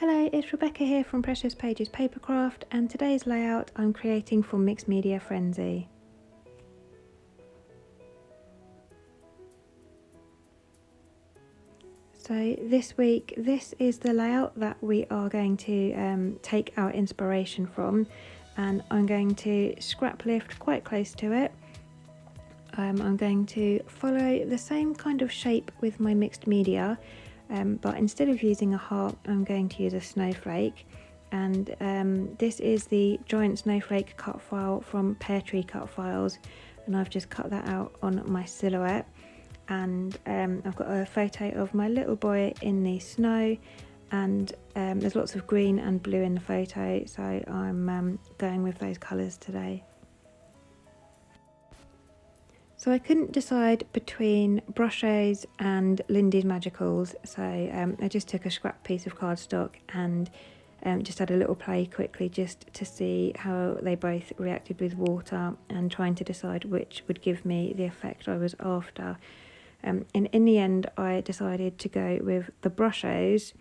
Hello, it's Rebecca here from Precious Pages Papercraft, and today's layout I'm creating for Mixed Media Frenzy. So this week, this is the layout that we are going to take our inspiration from, and I'm going to scrap lift quite close to it. I'm going to follow the same kind of shape with my mixed media, but instead of using a heart, I'm going to use a snowflake. And this is the giant snowflake cut file from Pear Tree Cut Files, and I've just cut that out on my silhouette. And I've got a photo of my little boy in the snow, and there's lots of green and blue in the photo, so I'm going with those colours today. So I couldn't decide between Brushos and Lindy's Magicals, so I just took a scrap piece of cardstock and just had a little play quickly just to see how they both reacted with water, and trying to decide which would give me the effect I was after. And in the end I decided to go with the Brushos,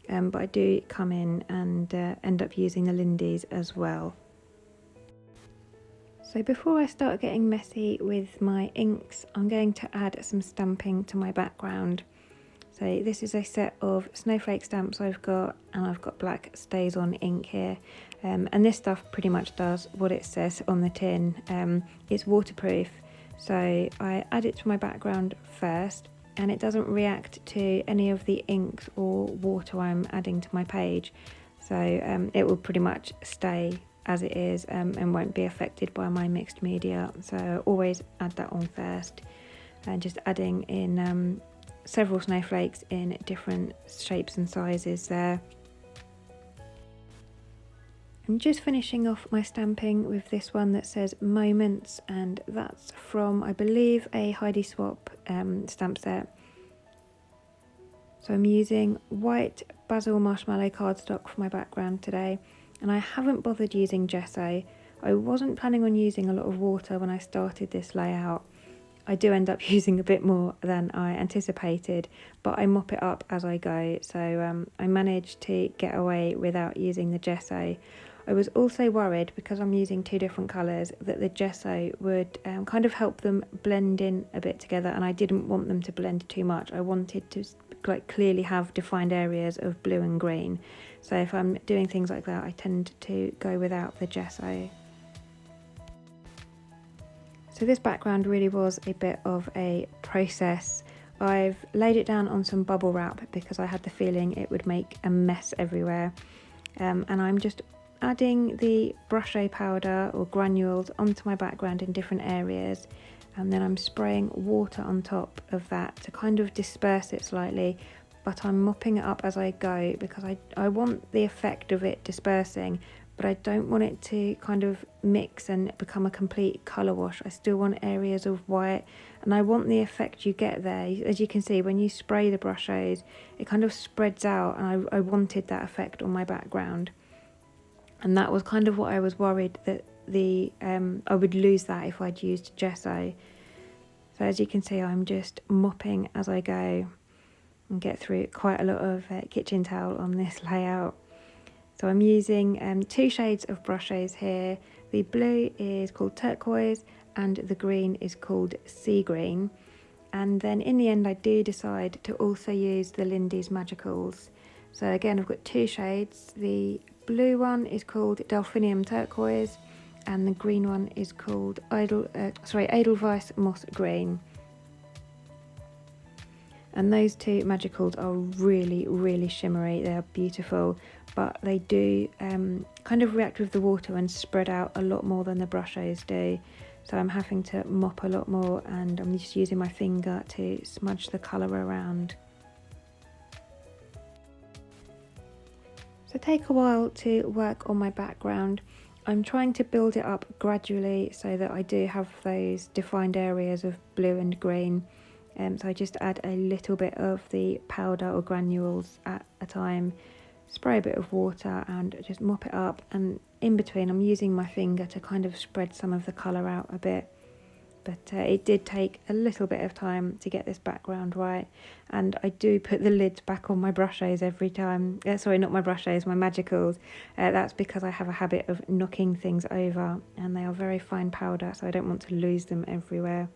but I do come in and end up using the Lindy's as well. So before I start getting messy with my inks, I'm going to add some stamping to my background. So this is a set of snowflake stamps I've got, and I've got black Stays On ink here. And this stuff pretty much does what it says on the tin. It's waterproof, so I add it to my background first, and it doesn't react to any of the inks or water I'm adding to my page. So it will pretty much stay as it is and won't be affected by my mixed media. So always add that on first, and just adding in several snowflakes in different shapes and sizes there. I'm just finishing off my stamping with this one that says Moments, and that's from, I believe, a Heidi Swap stamp set. So I'm using white basil marshmallow cardstock for my background today, and I haven't bothered using gesso. I wasn't planning on using a lot of water when I started this layout. I do end up using a bit more than I anticipated, but I mop it up as I go, so I managed to get away without using the gesso. I was also worried, because I'm using two different colours, that the gesso would kind of help them blend in a bit together, and I didn't want them to blend too much. I wanted to clearly have defined areas of blue and green. So if I'm doing things like that, I tend to go without the gesso. So this background really was a bit of a process. I've laid it down on some bubble wrap because I had the feeling it would make a mess everywhere. And I'm just adding the Brushos powder or granules onto my background in different areas, and then I'm spraying water on top of that to kind of disperse it slightly, but I'm mopping it up as I go because I want the effect of it dispersing, but I don't want it to kind of mix and become a complete colour wash. I still want areas of white, and I want the effect you get there. As you can see, when you spray the Brushos, it kind of spreads out, and I wanted that effect on my background. And that was kind of what I was worried, that I would lose that if I'd used gesso. So as you can see, I'm just mopping as I go and get through quite a lot of kitchen towel on this layout. So I'm using two shades of Brushos here. The blue is called Turquoise and the green is called Sea Green. And then in the end I do decide to also use the Lindy's Magicals. So again, I've got two shades. The blue one is called Delphinium Turquoise, and the green one is called Edelweiss Moss Green. And those two Magicals are really, really shimmery. They are beautiful, but they do kind of react with the water and spread out a lot more than the Brushos do. So I'm having to mop a lot more, and I'm just using my finger to smudge the colour around. So take a while to work on my background. I'm trying to build it up gradually so that I do have those defined areas of blue and green. So I just add a little bit of the powder or granules at a time, spray a bit of water and just mop it up, and in between I'm using my finger to kind of spread some of the colour out a bit. but it did take a little bit of time to get this background right, and I do put the lids back on my Brushos every time. Sorry, not my Brushos, my Magicals. That's because I have a habit of knocking things over, and they are very fine powder, so I don't want to lose them everywhere.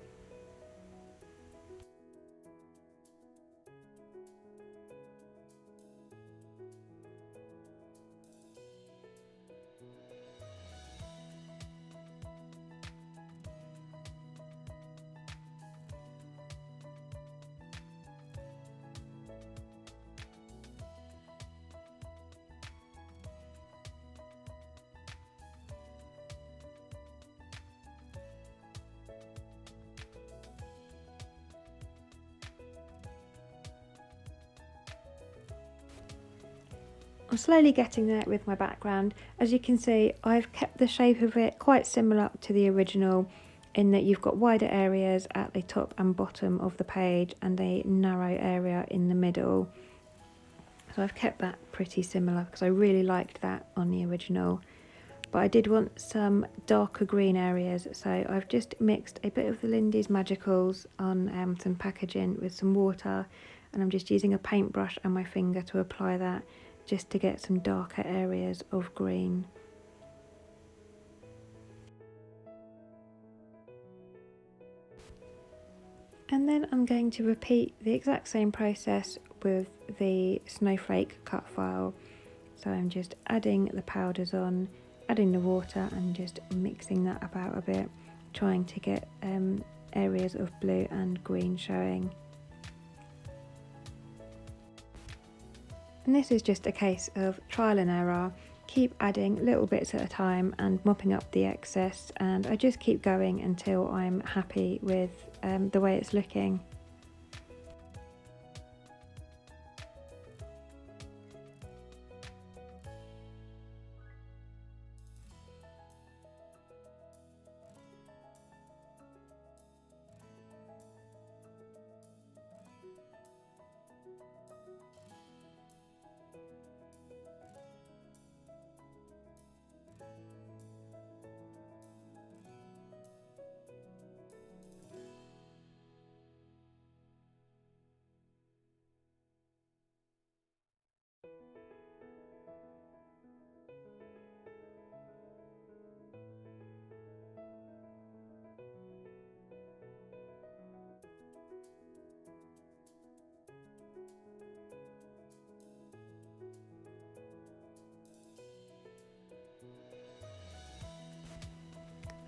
I'm slowly getting there with my background. As you can see, I've kept the shape of it quite similar to the original, in that you've got wider areas at the top and bottom of the page and a narrow area in the middle. So I've kept that pretty similar because I really liked that on the original. But I did want some darker green areas, so I've just mixed a bit of the Lindy's Magicals on some packaging with some water, and I'm just using a paintbrush and my finger to apply that, just to get some darker areas of green. And then I'm going to repeat the exact same process with the snowflake cut file. So I'm just adding the powders on, adding the water and just mixing that about a bit, trying to get areas of blue and green showing. And this is just a case of trial and error. Keep adding little bits at a time and mopping up the excess, and I just keep going until I'm happy with the way it's looking.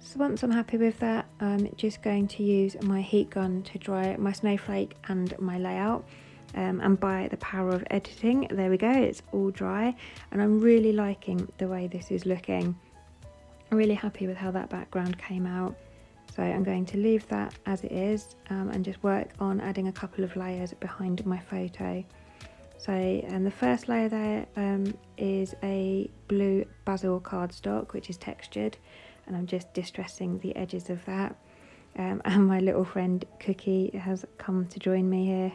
So once I'm happy with that, I'm just going to use my heat gun to dry my snowflake and my layout. And by the power of editing, there we go, it's all dry, and I'm really liking the way this is looking. I'm really happy with how that background came out. So I'm going to leave that as it is and just work on adding a couple of layers behind my photo. So the first layer there is a blue basil cardstock, which is textured, and I'm just distressing the edges of that. And my little friend Cookie has come to join me here.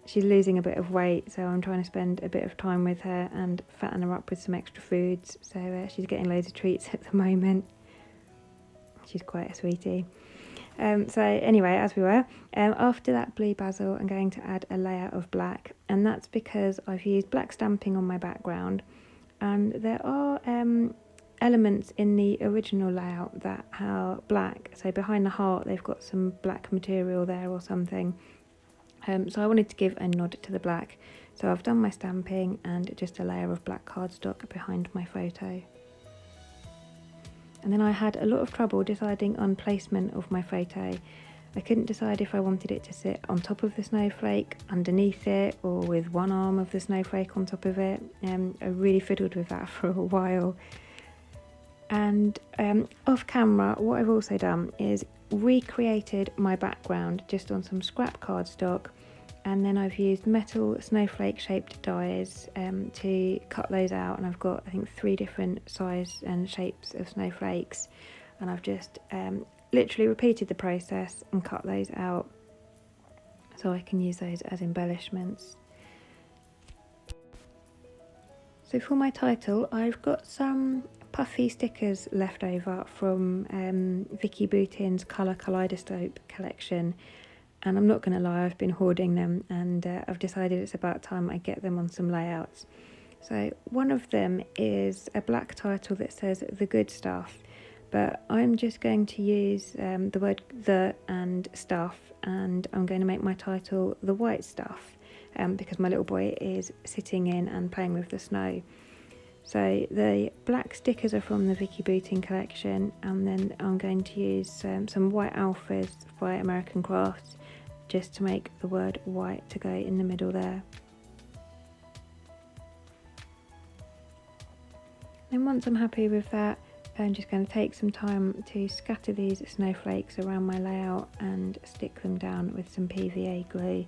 She's losing a bit of weight, so I'm trying to spend a bit of time with her and fatten her up with some extra foods. So she's getting loads of treats at the moment. She's quite a sweetie. So anyway, as we were, after that blue basil, I'm going to add a layer of black, and that's because I've used black stamping on my background, and there are elements in the original layout that are black. So behind the heart, they've got some black material there or something. So I wanted to give a nod to the black. So I've done my stamping and just a layer of black cardstock behind my photo. And then I had a lot of trouble deciding on placement of my photo. I couldn't decide if I wanted it to sit on top of the snowflake, underneath it, or with one arm of the snowflake on top of it. I really fiddled with that for a while. And off camera, what I've also done is recreated my background just on some scrap cardstock, and then I've used metal snowflake shaped dies to cut those out, and I've got I think 3 different size and shapes of snowflakes, and I've just literally repeated the process and cut those out so I can use those as embellishments. So for my title, I've got some puffy stickers left over from Vicky Boutin's Colour Kaleidoscope collection, and I'm not going to lie, I've been hoarding them, and I've decided it's about time I get them on some layouts. So one of them is a black title that says The Good Stuff, but I'm just going to use the word the and stuff, and I'm going to make my title The White Stuff, because my little boy is sitting in and playing with the snow. So the black stickers are from the Vicky Boutin collection, and then I'm going to use some white alphas by American Crafts, just to make the word white to go in the middle there. And once I'm happy with that, I'm just going to take some time to scatter these snowflakes around my layout and stick them down with some PVA glue.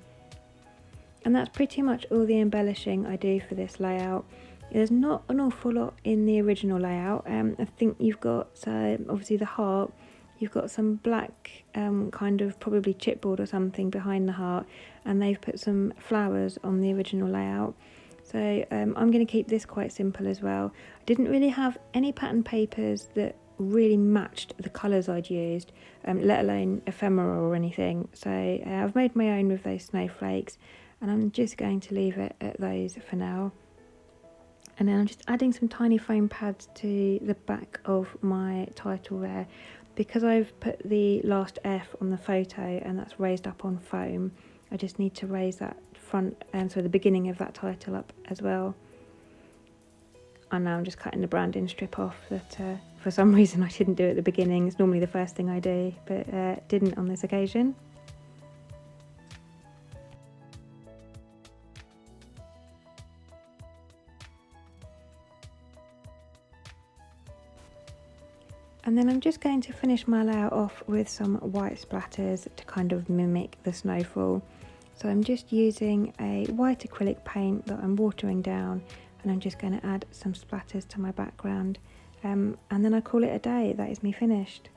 And that's pretty much all the embellishing I do for this layout. There's not an awful lot in the original layout. I think you've got obviously the heart, you've got some black kind of probably chipboard or something behind the heart, and they've put some flowers on the original layout. So I'm going to keep this quite simple as well. I didn't really have any pattern papers that really matched the colours I'd used, let alone ephemera or anything. So I've made my own with those snowflakes, and I'm just going to leave it at those for now. And then I'm just adding some tiny foam pads to the back of my title there, because I've put the last F on the photo and that's raised up on foam. I just need to raise that front, so the beginning of that title up as well. And now I'm just cutting the branding strip off that for some reason I didn't do at the beginning. It's normally the first thing I do, but didn't on this occasion. And then I'm just going to finish my layout off with some white splatters to kind of mimic the snowfall. So I'm just using a white acrylic paint that I'm watering down, and I'm just going to add some splatters to my background. And then I call it a day. That is me finished.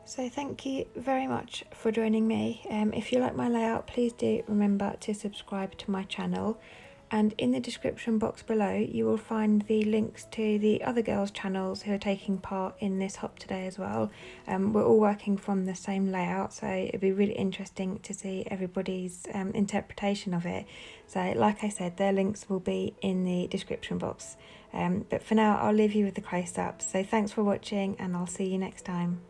So thank you very much for joining me. If you like my layout, please do remember to subscribe to my channel. And in the description box below you will find the links to the other girls' channels who are taking part in this hop today as well. We're all working from the same layout, so it'd be really interesting to see everybody's interpretation of it. So like I said, their links will be in the description box. But for now I'll leave you with the close-up. So thanks for watching, and I'll see you next time.